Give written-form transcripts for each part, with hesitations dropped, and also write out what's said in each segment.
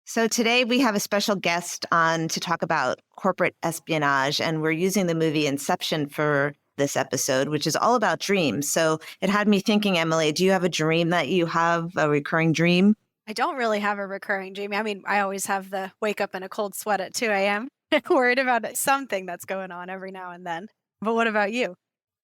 So today we have a special guest on to talk about corporate espionage, and we're using the movie Inception for this episode, which is all about dreams. So it had me thinking, Emily, do you have a dream that you have, a recurring dream? I don't really have a recurring dream. I mean, I always have the wake up in a cold sweat at 2 a.m. worried about something that's going on every now and then. But what about you?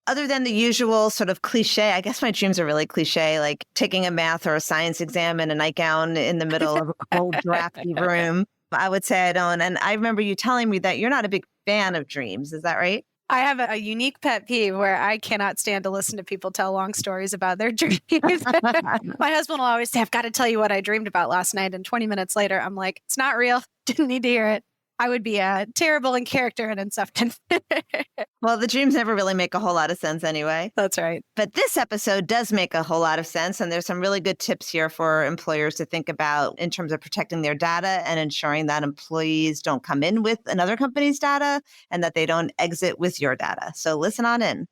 Other than the usual sort of cliche, I guess my dreams are really cliche, like taking a math or a science exam in a nightgown in the middle of a cold, drafty room. I would say I don't. And I remember you telling me that you're not a big fan of dreams. Is that right? I have a unique pet peeve where I cannot stand to listen to people tell long stories about their dreams. My husband will always say, I've got to tell you what I dreamed about last night. And 20 minutes later, I'm like, it's not real. Didn't need to hear it. I would be terrible in character and in substance. Well, the dreams never really make a whole lot of sense anyway. That's right. But this episode does make a whole lot of sense. And there's some really good tips here for employers to think about in terms of protecting their data and ensuring that employees don't come in with another company's data and that they don't exit with your data. So listen on in.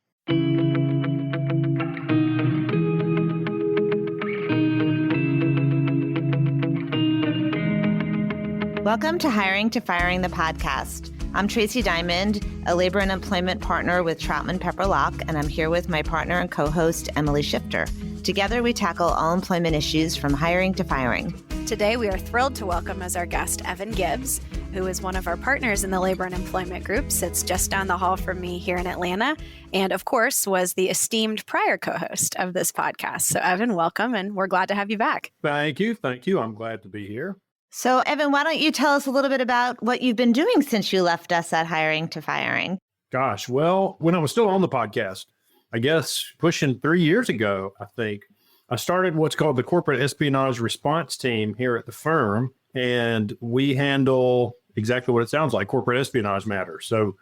Welcome to Hiring to Firing, the podcast. I'm Tracey Diamond, a labor and employment partner with Troutman Pepper Locke, and I'm here with my partner and co-host, Emily Schifter. Together, we tackle all employment issues from hiring to firing. Today, we are thrilled to welcome as our guest Evan Gibbs, who is one of our partners in the labor and employment group, sits just down the hall from me here in Atlanta, and of course, was the esteemed prior co-host of this podcast. So, Evan, welcome, and we're glad to have you back. Thank you. Thank you. I'm glad to be here. So, Evan, why don't you tell us a little bit about what you've been doing since you left us at Hiring to Firing? Gosh, well, when I was still on the podcast, I guess pushing 3 years ago, I think, I started what's called the Corporate Espionage Response Team here at the firm, and we handle exactly what it sounds like, corporate espionage matters. So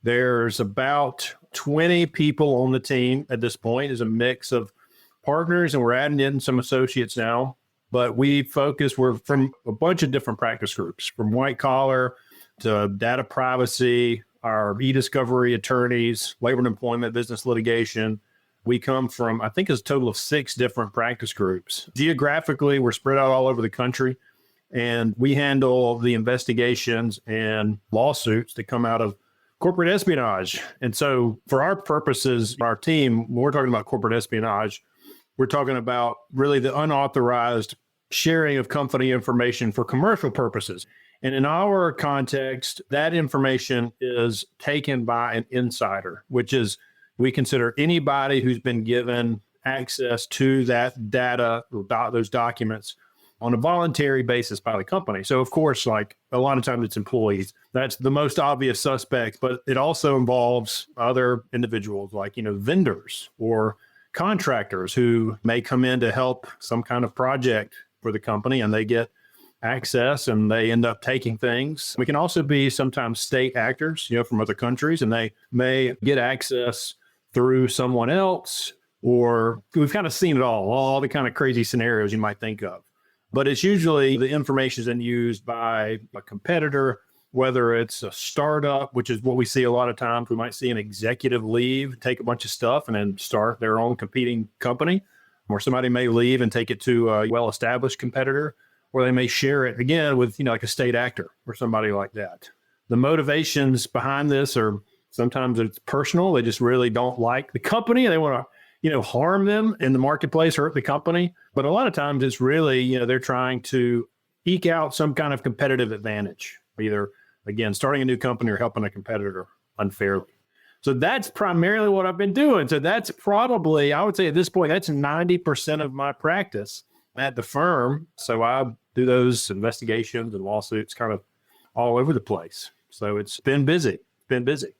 there's about 20 people on the team at this point. Is a mix of partners, and we're adding in some associates now. But we're from a bunch of different practice groups, from white collar to data privacy, our e-discovery attorneys, labor and employment, business litigation. We come from, I think it's a total of 6 different practice groups. Geographically, we're spread out all over the country, and we handle the investigations and lawsuits that come out of corporate espionage. And so for our purposes, our team, when we're talking about corporate espionage, we're talking about really the unauthorized sharing of company information for commercial purposes. And in our context, that information is taken by an insider, which is, we consider anybody who's been given access to that data, those documents, on a voluntary basis by the company. So, of course, like a lot of times it's employees. That's the most obvious suspect, but it also involves other individuals like, vendors or contractors who may come in to help some kind of project for the company, and they get access and they end up taking things. We can also be sometimes state actors, from other countries, and they may get access through someone else, or we've kind of seen it all the kind of crazy scenarios you might think of. But it's usually the information is then used by a competitor, whether it's a startup, which is what we see a lot of times. We might see an executive leave, take a bunch of stuff, and then start their own competing company. Or somebody may leave and take it to a well-established competitor, or they may share it again with, like a state actor or somebody like that. The motivations behind this are sometimes it's personal. They just really don't like the company. They want to, harm them in the marketplace, hurt the company. But a lot of times it's really, they're trying to eke out some kind of competitive advantage, either, again, starting a new company or helping a competitor unfairly. So that's primarily what I've been doing. So that's probably, I would say at this point, that's 90% of my practice at the firm. So I do those investigations and lawsuits kind of all over the place. So it's been busy.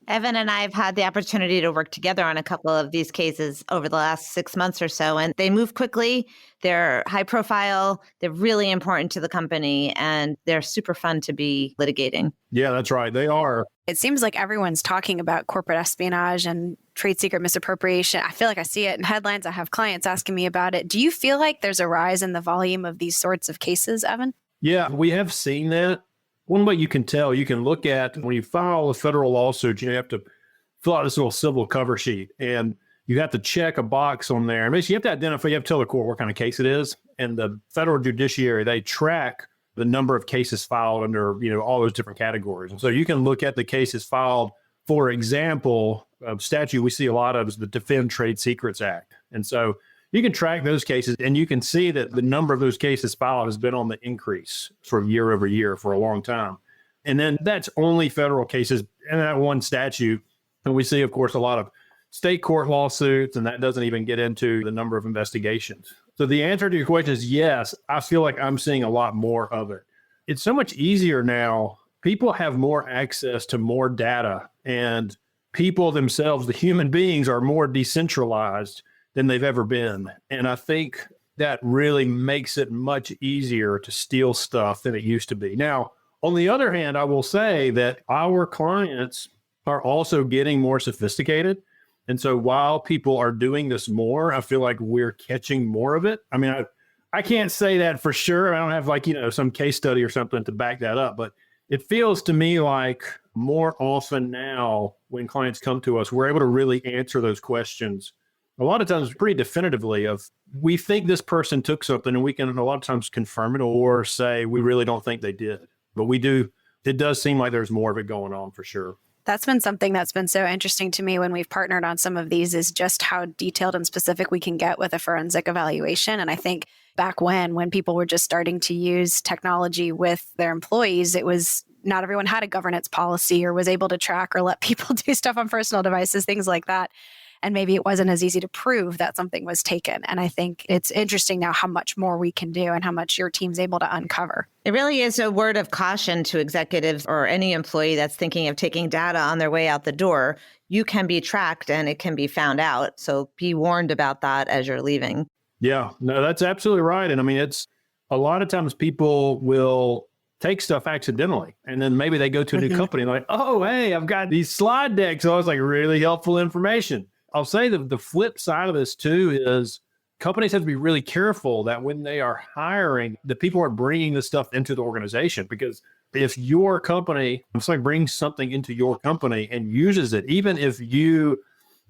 Evan and I have had the opportunity to work together on a couple of these cases over the last 6 months or so, and they move quickly. They're high profile. They're really important to the company, and they're super fun to be litigating. Yeah, that's right. They are. It seems like everyone's talking about corporate espionage and trade secret misappropriation. I feel like I see it in headlines. I have clients asking me about it. Do you feel like there's a rise in the volume of these sorts of cases, Evan? Yeah, we have seen that. One way you can tell, you can look at when you file a federal lawsuit, you have to fill out this little civil cover sheet, and you have to check a box on there. And basically, you have to identify, you have to tell the court what kind of case it is. And the federal judiciary, they track the number of cases filed under, all those different categories. And so you can look at the cases filed, for example, a statute we see a lot of is the Defend Trade Secrets Act. And so you can track those cases and you can see that the number of those cases filed has been on the increase sort of year over year for a long time. And then that's only federal cases and that one statute. And we see, of course, a lot of state court lawsuits, and that doesn't even get into the number of investigations. So the answer to your question is yes, I feel like I'm seeing a lot more of it. It's so much easier now. People have more access to more data, and people themselves, the human beings, are more decentralized than they've ever been. And I think that really makes it much easier to steal stuff than it used to be. Now, on the other hand, I will say that our clients are also getting more sophisticated. And so while people are doing this more, I feel like we're catching more of it. I mean, I can't say that for sure. I don't have some case study or something to back that up, but it feels to me like more often now when clients come to us, we're able to really answer those questions. A lot of times pretty definitively of, we think this person took something, and we can a lot of times confirm it or say, we really don't think they did. But it does seem like there's more of it going on for sure. That's been something that's been so interesting to me when we've partnered on some of these, is just how detailed and specific we can get with a forensic evaluation. And I think back when people were just starting to use technology with their employees, it was not everyone had a governance policy or was able to track or let people do stuff on personal devices, things like that. And maybe it wasn't as easy to prove that something was taken. And I think it's interesting now how much more we can do and how much your team's able to uncover. It really is a word of caution to executives or any employee that's thinking of taking data on their way out the door. You can be tracked and it can be found out. So be warned about that as you're leaving. Yeah, no, that's absolutely right. And I mean, it's a lot of times people will take stuff accidentally, and then maybe they go to a new company and they're like, oh, hey, I've got these slide decks. So I was like, really helpful information. I'll say that the flip side of this too is companies have to be really careful that when they are hiring, the people are bringing this stuff into the organization. Because if your company, brings something into your company and uses it, even if the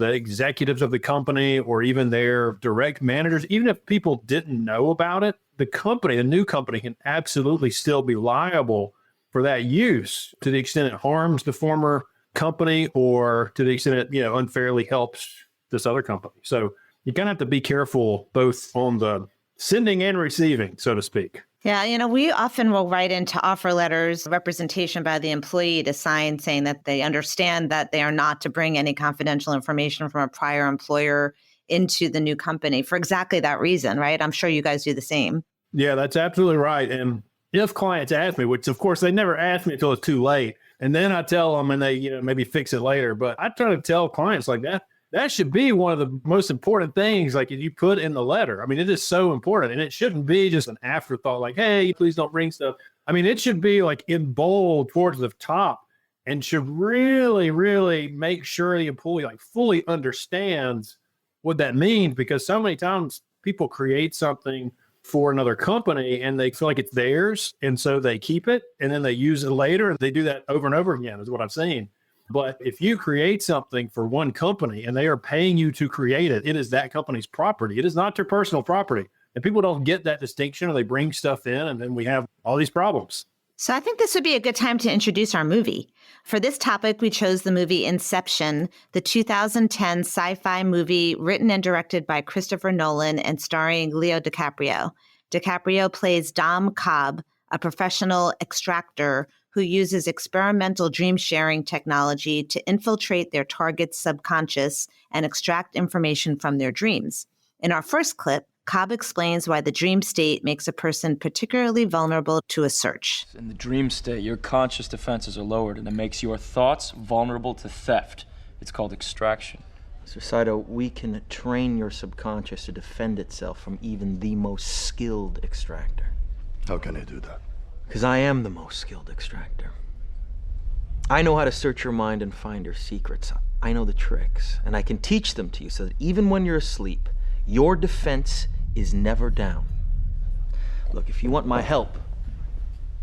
executives of the company or even their direct managers, even if people didn't know about it, the new company can absolutely still be liable for that use to the extent it harms the former company or to the extent it unfairly helps this other company. So you kind of have to be careful both on the sending and receiving, so to speak. Yeah, we often will write into offer letters representation by the employee to sign saying that they understand that they are not to bring any confidential information from a prior employer into the new company for exactly that reason, right? I'm sure you guys do the same. Yeah, that's absolutely right. And if clients ask me, which of course they never ask me until it's too late, and then I tell them and they, maybe fix it later. But I try to tell clients like that should be one of the most important things, like you put in the letter. I mean, it is so important, and it shouldn't be just an afterthought like, hey, please don't bring stuff. I mean, it should be like in bold towards the top and should really, really make sure the employee fully understands what that means, because so many times people create something for another company and they feel like it's theirs. And so they keep it and then they use it later. They do that over and over again is what I've seen. But if you create something for one company and they are paying you to create it, it is that company's property. It is not their personal property. And people don't get that distinction, or they bring stuff in and then we have all these problems. So I think this would be a good time to introduce our movie. For this topic, we chose the movie Inception, the 2010 sci-fi movie written and directed by Christopher Nolan and starring Leo DiCaprio. DiCaprio plays Dom Cobb, a professional extractor who uses experimental dream sharing technology to infiltrate their target's subconscious and extract information from their dreams. In our first clip, Cobb explains why the dream state makes a person particularly vulnerable to a search. In the dream state, your conscious defenses are lowered, and it makes your thoughts vulnerable to theft. It's called extraction. Mr. Saito, we can train your subconscious to defend itself from even the most skilled extractor. How can I do that? Because I am the most skilled extractor. I know how to search your mind and find your secrets. I know the tricks, and I can teach them to you so that even when you're asleep, your defense is never down. Look, if you want my help,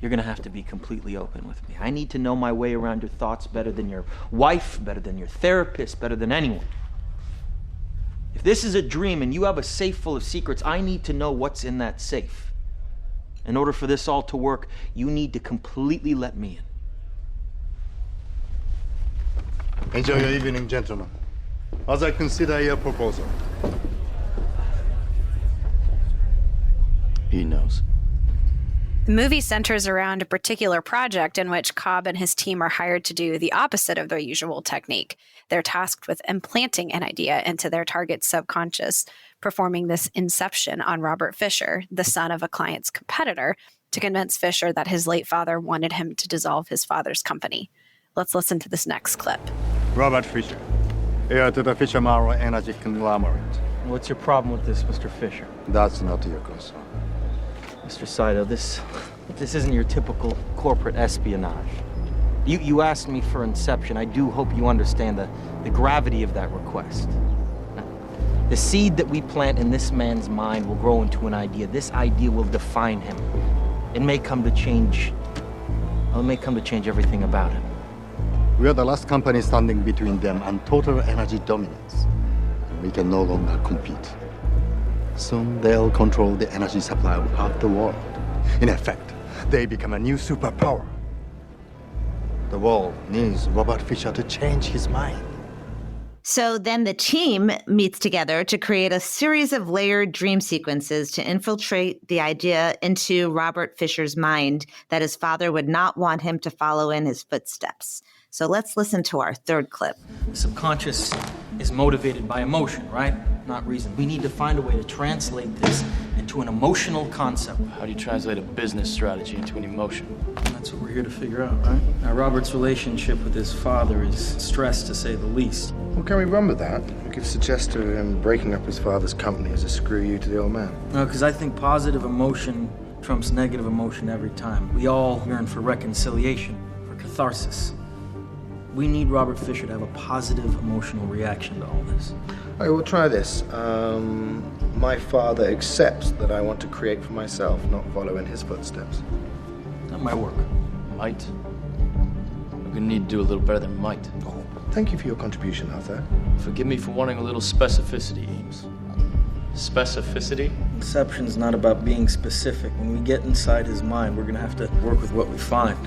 you're gonna have to be completely open with me. I need to know my way around your thoughts better than your wife, better than your therapist, better than anyone. If this is a dream and you have a safe full of secrets, I need to know what's in that safe. In order for this all to work, you need to completely let me in. Enjoy your evening, gentlemen. As I consider your proposal. He knows. The movie centers around a particular project in which Cobb and his team are hired to do the opposite of their usual technique. They're tasked with implanting an idea into their target's subconscious, performing this inception on Robert Fisher, the son of a client's competitor, to convince Fisher that his late father wanted him to dissolve his father's company. Let's listen to this next clip. Robert Fisher, heir to the Fisher Marrow Energy Conglomerate. What's your problem with this, Mr. Fisher? That's not your concern. Mr. Saito, this isn't your typical corporate espionage. You asked me for Inception. I do hope you understand the gravity of that request. The seed that we plant in this man's mind will grow into an idea. This idea will define him. It may come to change everything about him. We are the last company standing between them and total energy dominance. We can no longer compete. Soon they'll control the energy supply of half the world. In effect, they become a new superpower. The world needs Robert Fisher to change his mind. So then the team meets together to create a series of layered dream sequences to infiltrate the idea into Robert Fisher's mind that his father would not want him to follow in his footsteps. So let's listen to our third clip. The subconscious is motivated by emotion, right? Not reason. We need to find a way to translate this into an emotional concept. How do you translate a business strategy into an emotion? And that's what we're here to figure out, right? Now, Robert's relationship with his father is stressed, to say the least. Well, can we run with that? We could suggest to him breaking up his father's company as a screw you to the old man. No, because I think positive emotion trumps negative emotion every time. We all yearn for reconciliation, for catharsis. We need Robert Fisher to have a positive emotional reaction to all this. All right, we'll try this. My father accepts that I want to create for myself, not follow in his footsteps. That might work. Might. We're gonna need to do a little better than might. Oh, thank you for your contribution, Arthur. Forgive me for wanting a little specificity, Eames. Specificity? Inception's not about being specific. When we get inside his mind, we're gonna have to work with what we find.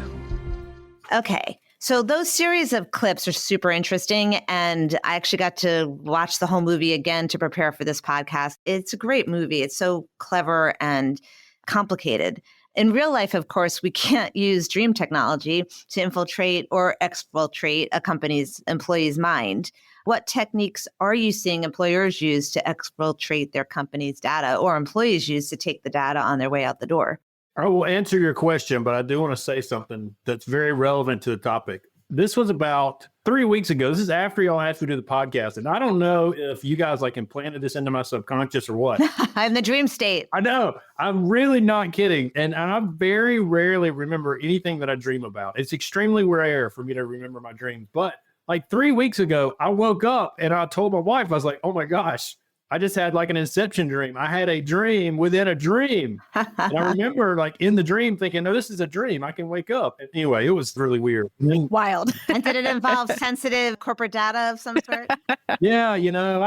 Okay. So those series of clips are super interesting. And I actually got to watch the whole movie again to prepare for this podcast. It's a great movie. It's so clever and complicated. In real life, of course, we can't use dream technology to infiltrate or exfiltrate a company's employee's mind. What techniques are you seeing employers use to exfiltrate their company's data or employees use to take the data on their way out the door? I will answer your question, but I do want to say something that's very relevant to the topic. This was about 3 weeks ago. This is after y'all asked me to do the podcast. And I don't know if you guys like implanted this into my subconscious or what. I'm the dream state. I know. I'm really not kidding. And I very rarely remember anything that I dream about. It's extremely rare for me to remember my dreams. But like 3 weeks ago, I woke up and I told my wife, I was like, oh my gosh, I just had like an Inception dream. I had a dream within a dream. And I remember like in the dream thinking, no, this is a dream. I can wake up. And anyway, it was really weird. Wild. And did it involve sensitive corporate data of some sort? Yeah, I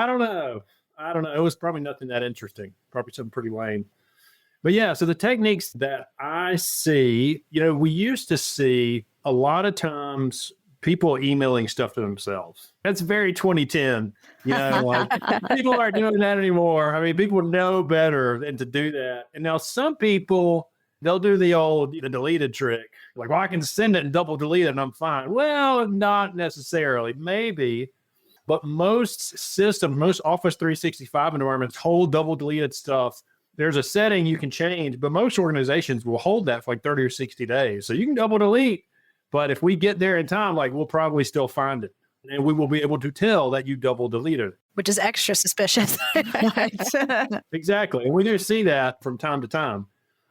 don't know. It was probably nothing that interesting. Probably something pretty lame. But yeah, so the techniques that I see, we used to see a lot of times people emailing stuff to themselves. That's very 2010. Like people aren't doing that anymore. I mean, people know better than to do that. And now some people, they'll do the deleted trick. Like, well, I can send it and double delete it and I'm fine. Well, not necessarily. Maybe. But most systems, most Office 365 environments hold double deleted stuff. There's a setting you can change, but most organizations will hold that for like 30 or 60 days. So you can double delete. But if we get there in time, like we'll probably still find it. And we will be able to tell that you double deleted it. Which is extra suspicious. Exactly. And we do see that from time to time.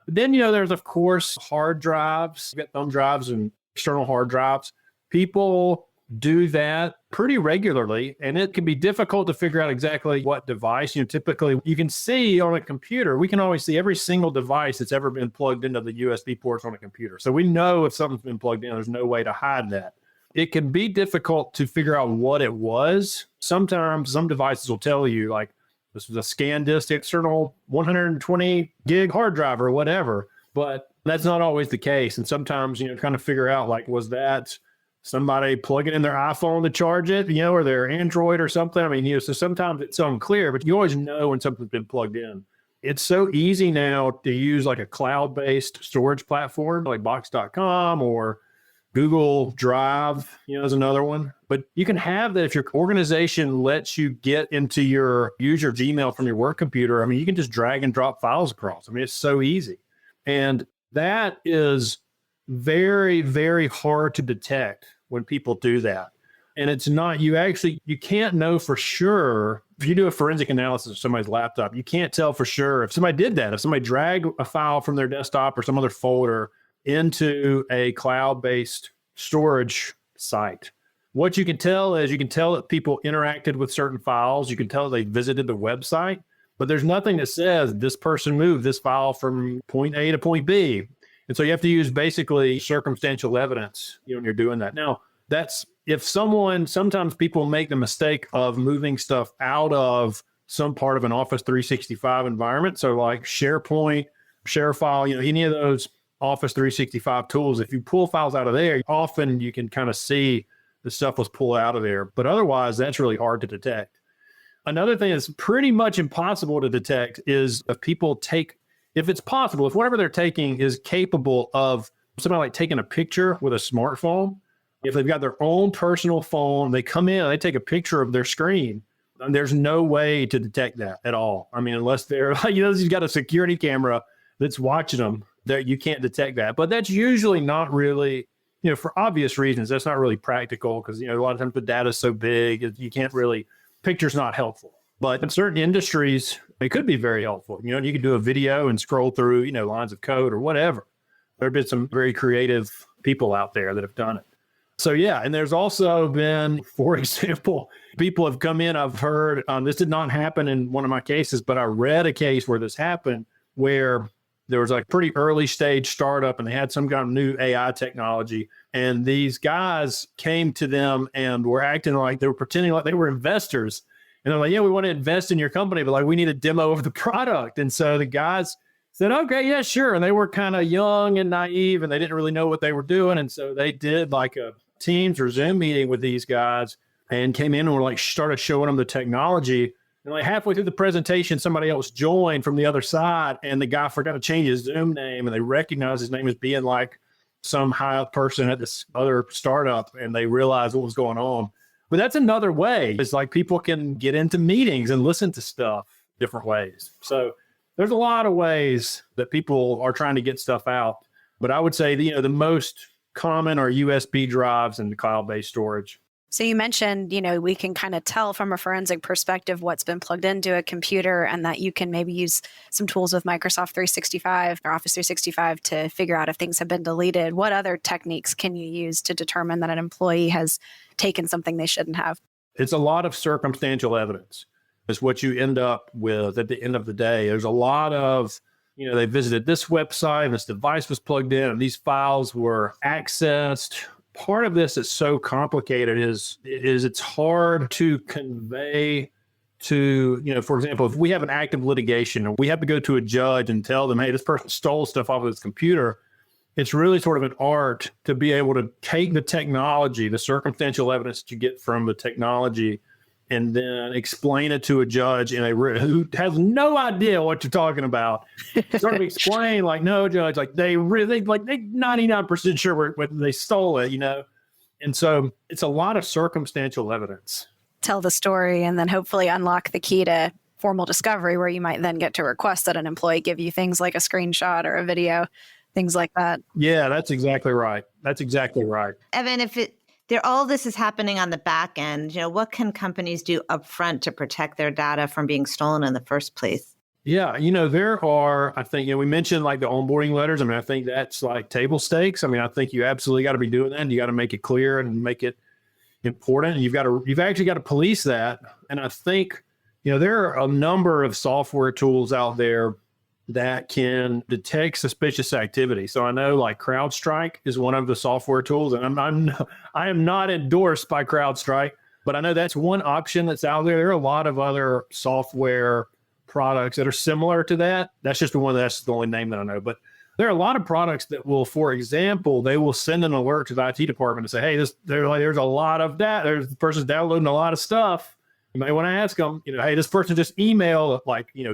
But then, there's, of course, hard drives. You've got thumb drives and external hard drives. People do that pretty regularly, and it can be difficult to figure out exactly what device. Typically, you can see on a computer, we can always see every single device that's ever been plugged into the USB ports on a computer. So we know if something's been plugged in, there's no way to hide that. It can be difficult to figure out what it was. Sometimes some devices will tell you, like, this was a ScanDisk external 120 gig hard drive or whatever. But that's not always the case. And sometimes, kind of figure out, like, was that somebody plugging in their iPhone to charge it, or their Android or something? I mean, so sometimes it's unclear, but you always know when something's been plugged in. It's so easy now to use like a cloud-based storage platform like Box.com or Google Drive, is another one. But you can have that if your organization lets you use your Gmail from your work computer. I mean, you can just drag and drop files across. I mean, it's so easy. And that is very, very hard to detect when people do that. And it's not, you can't know for sure. If you do a forensic analysis of somebody's laptop, you can't tell for sure if somebody did that. If somebody dragged a file from their desktop or some other folder into a cloud-based storage site, what you can tell is that people interacted with certain files. You can tell they visited the website, but there's nothing that says this person moved this file from point A to point B. And so you have to use basically circumstantial evidence, when you're doing that. Now, sometimes people make the mistake of moving stuff out of some part of an Office 365 environment. So like SharePoint, ShareFile, any of those Office 365 tools, if you pull files out of there, often you can kind of see the stuff was pulled out of there. But otherwise, that's really hard to detect. Another thing that's pretty much impossible to detect is if it's possible, if whatever they're taking is capable of somebody like taking a picture with a smartphone. If they've got their own personal phone, they come in and they take a picture of their screen, and there's no way to detect that at all. I mean, unless they're you've got a security camera that's watching them, that you can't detect that. But that's usually not really, for obvious reasons, that's not really practical because, a lot of times the data is so big, you can't really, picture's not helpful. But in certain industries, it could be very helpful. You can do a video and scroll through, lines of code or whatever. There have been some very creative people out there that have done it. So, yeah. And there's also been, for example, people have come in, I've heard, this did not happen in one of my cases, but I read a case where this happened where there was like pretty early stage startup and they had some kind of new AI technology. And these guys came to them and were acting like they were pretending like they were investors. And they're like, yeah, we want to invest in your company, but like we need a demo of the product. And so the guys said, okay, yeah, sure. And they were kind of young and naive and they didn't really know what they were doing. And so they did like a Teams or Zoom meeting with these guys and came in and were like, started showing them the technology. And like halfway through the presentation, somebody else joined from the other side and the guy forgot to change his Zoom name and they recognized his name as being like some high up person at this other startup and they realized what was going on. But that's another way. It's like people can get into meetings and listen to stuff different ways. So there's a lot of ways that people are trying to get stuff out. But I would say, the most common are USB drives and the cloud-based storage. So you mentioned, we can kind of tell from a forensic perspective what's been plugged into a computer and that you can maybe use some tools with Microsoft 365 or Office 365 to figure out if things have been deleted. What other techniques can you use to determine that an employee has taken something they shouldn't have? It's a lot of circumstantial evidence is what you end up with at the end of the day. There's a lot of, they visited this website and this device was plugged in and these files were accessed. Part of this that's so complicated is it's hard to convey to, for example, if we have an active litigation and we have to go to a judge and tell them, hey, this person stole stuff off of this computer, it's really sort of an art to be able to take the technology, the circumstantial evidence that you get from the technology, and then explain it to a judge who has no idea what you're talking about. Sort of explain like, no, judge, like they 99% sure they stole it, And so it's a lot of circumstantial evidence. Tell the story and then hopefully unlock the key to formal discovery where you might then get to request that an employee give you things like a screenshot or a video, things like that. Yeah, that's exactly right. That's exactly right. Evan, all this is happening on the back end, what can companies do upfront to protect their data from being stolen in the first place? Yeah, there are, I think, we mentioned like the onboarding letters. I mean, I think that's like table stakes. I mean, I think you absolutely got to be doing that. And you got to make it clear and make it important. And you've actually got to police that. And I think, there are a number of software tools out there that can detect suspicious activity. So I know like CrowdStrike is one of the software tools, and I am not endorsed by CrowdStrike, but I know that's one option that's out there. There are a lot of other software products that are similar to that. That's just that's the only name that I know. But There are a lot of products that will, for example, they will send an alert to the IT department and say, hey, there's a lot of that. There's the person's downloading a lot of stuff. You might want to ask them, hey, this person just emailed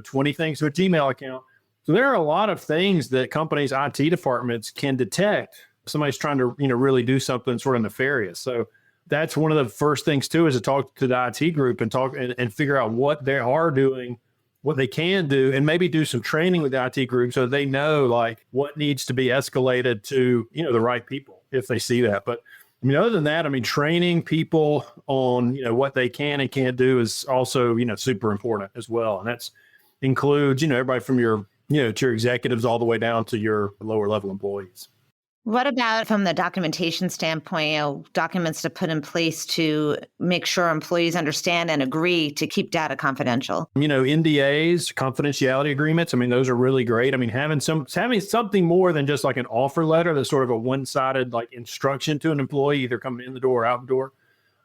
20 things to a Gmail account. So there are a lot of things that companies' IT departments can detect. Somebody's trying to, really do something sort of nefarious. So that's one of the first things too, is to talk to the IT group and talk and figure out what they are doing, what they can do, and maybe do some training with the IT group so they know what needs to be escalated to, the right people if they see that. But other than that, training people on, what they can and can't do is also, super important as well. And that's includes, everybody from your, to your executives all the way down to your lower level employees. What about from the documentation standpoint, documents to put in place to make sure employees understand and agree to keep data confidential? NDAs, confidentiality agreements. Those are really great. Having something more than just like an offer letter that's sort of a one-sided instruction to an employee, either coming in the door or out the door.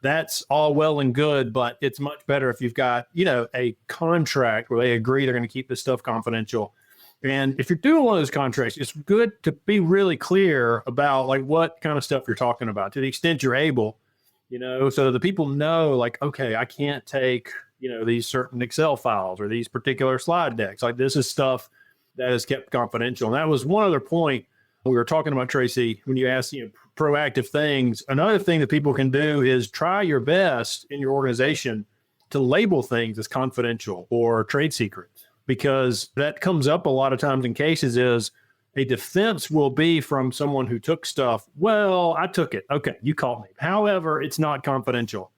That's all well and good, but it's much better if you've got, a contract where they agree they're going to keep this stuff confidential. And if you're doing one of those contracts, it's good to be really clear about what kind of stuff you're talking about to the extent you're able, so that the people know okay, I can't take, these certain Excel files or these particular slide decks. This is stuff that is kept confidential. And that was one other point we were talking about, Tracey, when you asked, proactive things. Another thing that people can do is try your best in your organization to label things as confidential or trade secrets. Because that comes up a lot of times in cases is a defense will be from someone who took stuff. Well, I took it. Okay, you called me. However, it's not confidential.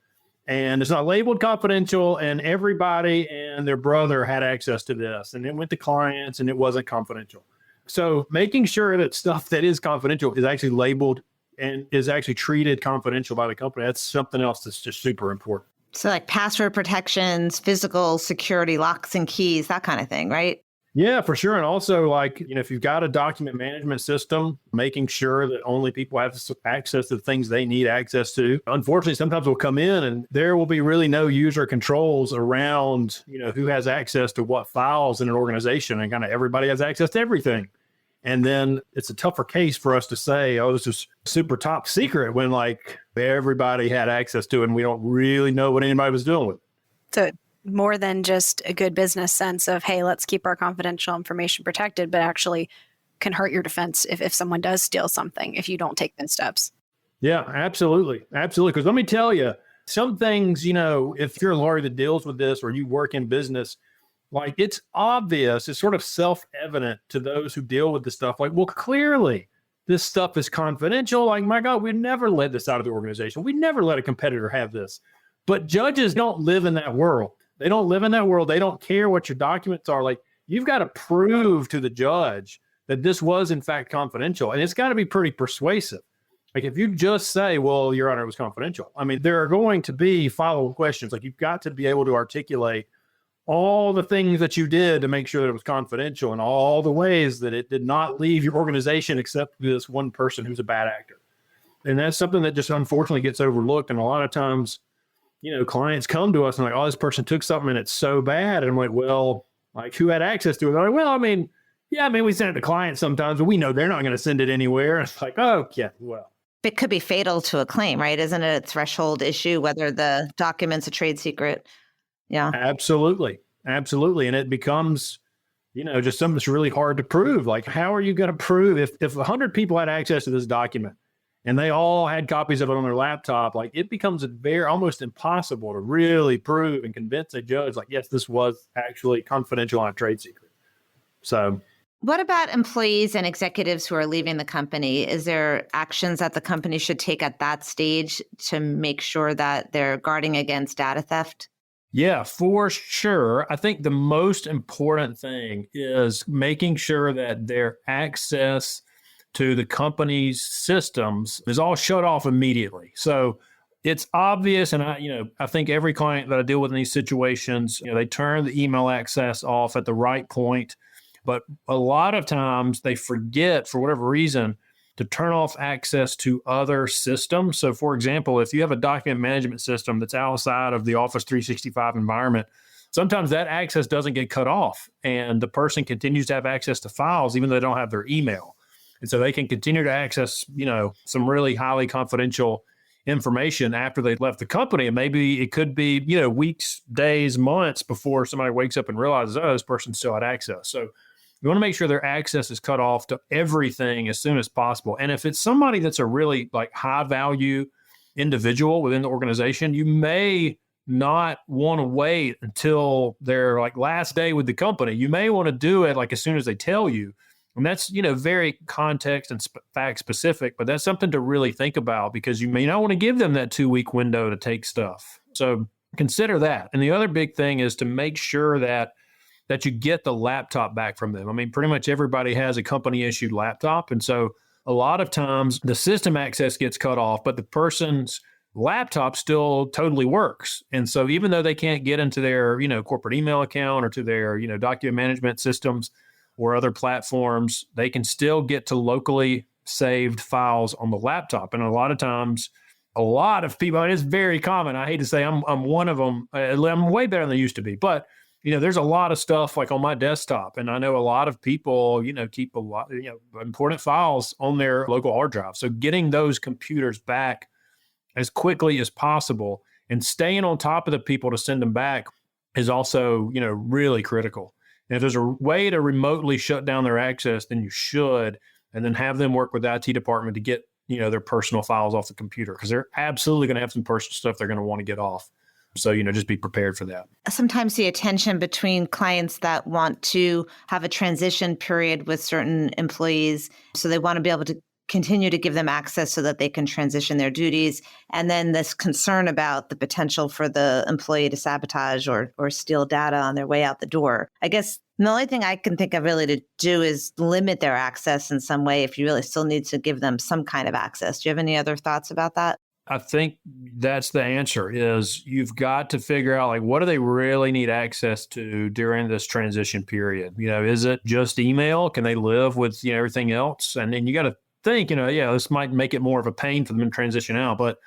And it's not labeled confidential, and everybody and their brother had access to this. And it went to clients, and it wasn't confidential. So making sure that stuff that is confidential is actually labeled and is actually treated confidential by the company, that's something else that's just super important. So password protections, physical security, locks and keys, that kind of thing, right? Yeah, for sure. And also if you've got a document management system, making sure that only people have access to the things they need access to. Unfortunately, sometimes we'll come in and there will be really no user controls around, who has access to what files in an organization, and kind of everybody has access to everything. And then it's a tougher case for us to say, oh, this is super top secret when everybody had access to it and we don't really know what anybody was doing with it. So more than just a good business sense of, hey, let's keep our confidential information protected, but actually can hurt your defense if someone does steal something, if you don't take those steps. Yeah, absolutely. Absolutely. Because let me tell you, some things, if you're a lawyer that deals with this or you work in business, it's obvious, it's sort of self-evident to those who deal with this stuff. Well, clearly this stuff is confidential. My God, we never let this out of the organization. We never let a competitor have this. But judges don't live in that world. They don't live in that world. They don't care what your documents are. You've got to prove to the judge that this was in fact confidential. And it's got to be pretty persuasive. If you just say, well, Your Honor, it was confidential. There are going to be follow-up questions. You've got to be able to articulate all the things that you did to make sure that it was confidential and all the ways that it did not leave your organization except this one person who's a bad actor. And that's something that just unfortunately gets overlooked. And a lot of times, clients come to us and oh, this person took something and it's so bad. And I'm well, who had access to it? They're we send it to clients sometimes, but we know they're not going to send it anywhere. It's oh, yeah, well. It could be fatal to a claim, right? Isn't it a threshold issue, whether the document's a trade secret? Yeah, absolutely. Absolutely. And it becomes, just something that's really hard to prove. How are you going to prove if 100 people had access to this document and they all had copies of it on their laptop, it becomes almost impossible to really prove and convince a judge, yes, this was actually confidential on a trade secret. So what about employees and executives who are leaving the company? Is there actions that the company should take at that stage to make sure that they're guarding against data theft? Yeah, for sure. I think the most important thing is making sure that their access to the company's systems is all shut off immediately. So it's obvious, and I think every client that I deal with in these situations, they turn the email access off at the right point. But a lot of times they forget, for whatever reason, to turn off access to other systems. So for example, if you have a document management system that's outside of the Office 365 environment, sometimes that access doesn't get cut off and the person continues to have access to files even though they don't have their email. And so they can continue to access, some really highly confidential information after they left the company. And maybe it could be, weeks, days, months before somebody wakes up and realizes, oh, this person still had access. So we want to make sure their access is cut off to everything as soon as possible. And if it's somebody that's a really high value individual within the organization, you may not want to wait until their last day with the company. You may want to do it as soon as they tell you. And that's, very context and fact specific, but that's something to really think about because you may not want to give them that 2-week window to take stuff. So consider that. And the other big thing is to make sure that you get the laptop back from them. I mean, pretty much everybody has a company issued laptop. And so a lot of times the system access gets cut off, but the person's laptop still totally works. And so even though they can't get into their, corporate email account or to their, document management systems or other platforms, they can still get to locally saved files on the laptop. And a lot of times, a lot of people, and it's very common. I hate to say I'm one of them. I'm way better than I used to be, but there's a lot of stuff on my desktop. And I know a lot of people, keep a lot, important files on their local hard drive. So getting those computers back as quickly as possible and staying on top of the people to send them back is also, really critical. And if there's a way to remotely shut down their access, then you should, and then have them work with the IT department to get, their personal files off the computer because they're absolutely going to have some personal stuff they're going to want to get off. So, just be prepared for that. Sometimes the tension between clients that want to have a transition period with certain employees. So they want to be able to continue to give them access so that they can transition their duties. And then this concern about the potential for the employee to sabotage or steal data on their way out the door. I guess the only thing I can think of really to do is limit their access in some way if you really still need to give them some kind of access. Do you have any other thoughts about that? I think that's the answer is you've got to figure out what do they really need access to during this transition period? Is it just email? Can they live with everything else? And then you got to think, this might make it more of a pain for them to transition out. But,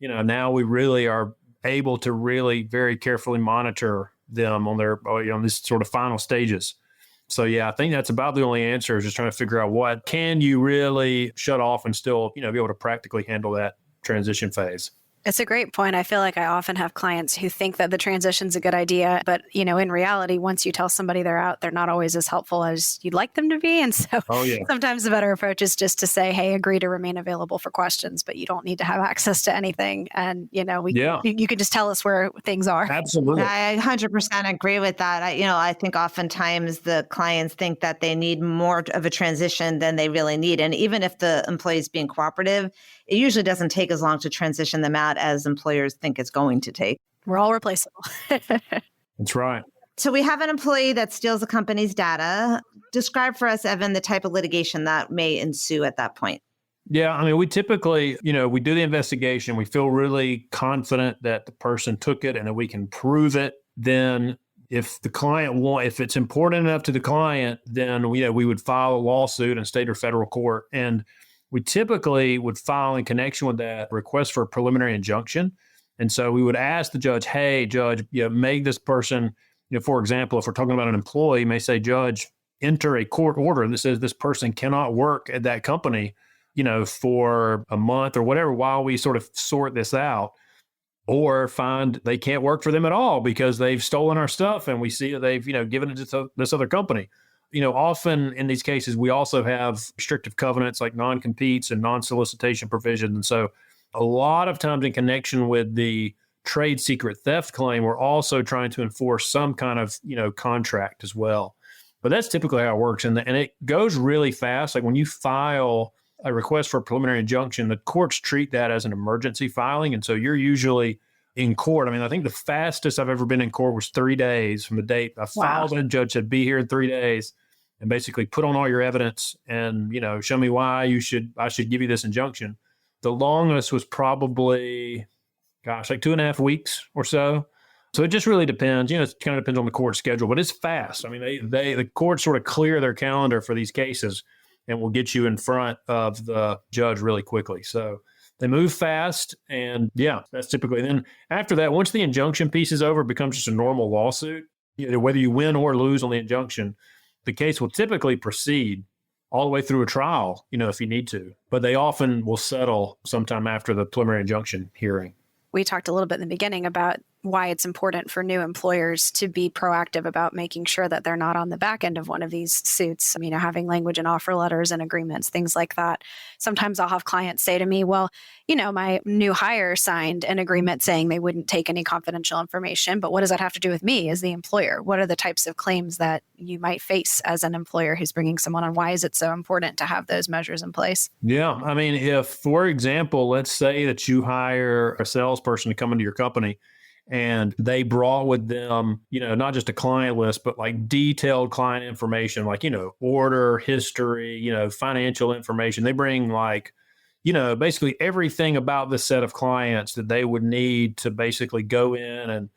now we really are able to really very carefully monitor them on their, these sort of final stages. So, I think that's about the only answer is just trying to figure out what can you really shut off and still, be able to practically handle that transition phase. It's a great point. I feel like I often have clients who think that the transition's a good idea, but in reality, once you tell somebody they're out, they're not always as helpful as you'd like them to be. And so sometimes the better approach is just to say, hey, agree to remain available for questions, but you don't need to have access to anything. And, you can just tell us where things are. Absolutely. I 100% agree with that. I think oftentimes the clients think that they need more of a transition than they really need. And even if the employee is being cooperative, it usually doesn't take as long to transition them out as employers think it's going to take. We're all replaceable. That's right. So we have an employee that steals the company's data. Describe for us, Evan, the type of litigation that may ensue at that point. Yeah, I mean, we typically, we do the investigation. We feel really confident that the person took it and that we can prove it. Then if the client if it's important enough to the client, then we would file a lawsuit in state or federal court. And we typically would file in connection with that request for a preliminary injunction. And so we would ask the judge, hey, judge, make this person, for example, if we're talking about an employee, may say, judge, enter a court order that says this person cannot work at that company, for a month or whatever while we sort of sort this out, or find they can't work for them at all because they've stolen our stuff and we see that they've, given it to this other company. Often in these cases, we also have restrictive covenants like non-competes and non-solicitation provisions. And so a lot of times in connection with the trade secret theft claim, we're also trying to enforce some kind of, contract as well. But that's typically how it works. And it goes really fast. Like when you file a request for a preliminary injunction, the courts treat that as an emergency filing. And so you're usually in court. I mean, I think the fastest I've ever been in court was 3 days from the date I filed, and the judge said, be here in 3 days and basically put on all your evidence and, show me why I should give you this injunction. The longest was probably, like 2.5 weeks or so. So it just really depends. It kind of depends on the court schedule, but it's fast. I mean, the courts sort of clear their calendar for these cases and will get you in front of the judge really quickly. So They move fast, and yeah, that's typically. Then after that, once the injunction piece is over, it becomes just a normal lawsuit. Whether you win or lose on the injunction, the case will typically proceed all the way through a trial, if you need to. But they often will settle sometime after the preliminary injunction hearing. We talked a little bit in the beginning about why it's important for new employers to be proactive about making sure that they're not on the back end of one of these suits. Having language in offer letters and agreements, things like that. Sometimes I'll have clients say to me, well, my new hire signed an agreement saying they wouldn't take any confidential information, but what does that have to do with me as the employer? What are the types of claims that you might face as an employer who's bringing someone on? Why is it so important to have those measures in place? Yeah. If, for example, let's say that you hire a salesperson to come into your company and they brought with them, not just a client list, but like detailed client information, like, order history, financial information. They bring basically everything about the set of clients that they would need to basically go in and,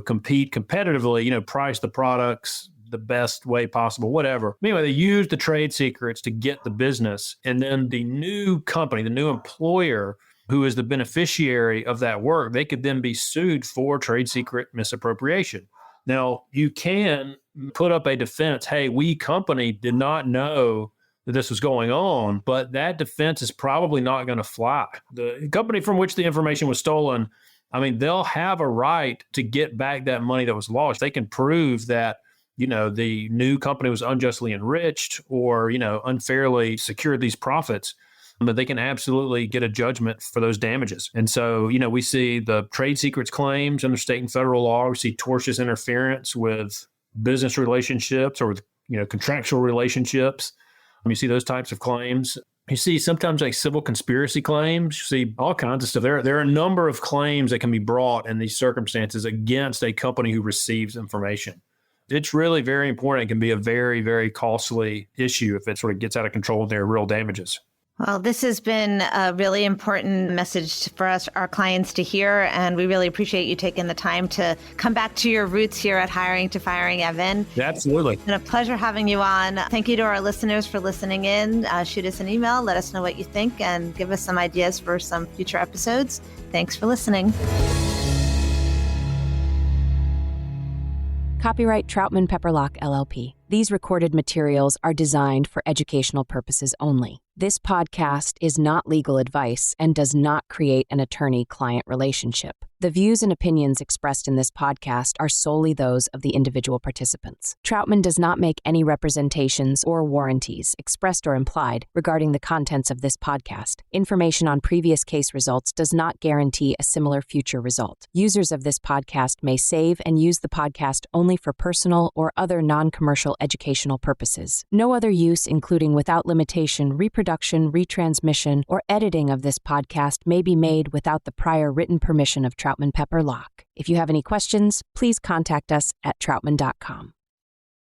compete competitively, price the products the best way possible, whatever. Anyway, they use the trade secrets to get the business. And then the new company, the new employer, who is the beneficiary of that work, they could then be sued for trade secret misappropriation. Now, you can put up a defense, hey, we company did not know that this was going on, but that defense is probably not going to fly. The company from which the information was stolen, they'll have a right to get back that money that was lost. They can prove that, the new company was unjustly enriched or, unfairly secured these profits. But they can absolutely get a judgment for those damages. And so, we see the trade secrets claims under state and federal law. We see tortious interference with business relationships or with, contractual relationships. You see those types of claims. You see sometimes like civil conspiracy claims. You see all kinds of stuff. There are a number of claims that can be brought in these circumstances against a company who receives information. It's really very important. It can be a very, very costly issue if it sort of gets out of control and there are real damages. Well, this has been a really important message for us, our clients, to hear, and we really appreciate you taking the time to come back to your roots here at Hiring to Firing, Evan. Absolutely. It's been a pleasure having you on. Thank you to our listeners for listening in. Shoot us an email, let us know what you think, and give us some ideas for some future episodes. Thanks for listening. Copyright Troutman Pepper Locke, LLP. These recorded materials are designed for educational purposes only. This podcast is not legal advice and does not create an attorney-client relationship. The views and opinions expressed in this podcast are solely those of the individual participants. Troutman does not make any representations or warranties, expressed or implied, regarding the contents of this podcast. Information on previous case results does not guarantee a similar future result. Users of this podcast may save and use the podcast only for personal or other non-commercial educational purposes. No other use, including without limitation, reproduction, retransmission, or editing of this podcast may be made without the prior written permission of Troutman Pepper Locke. If you have any questions, please contact us at troutman.com.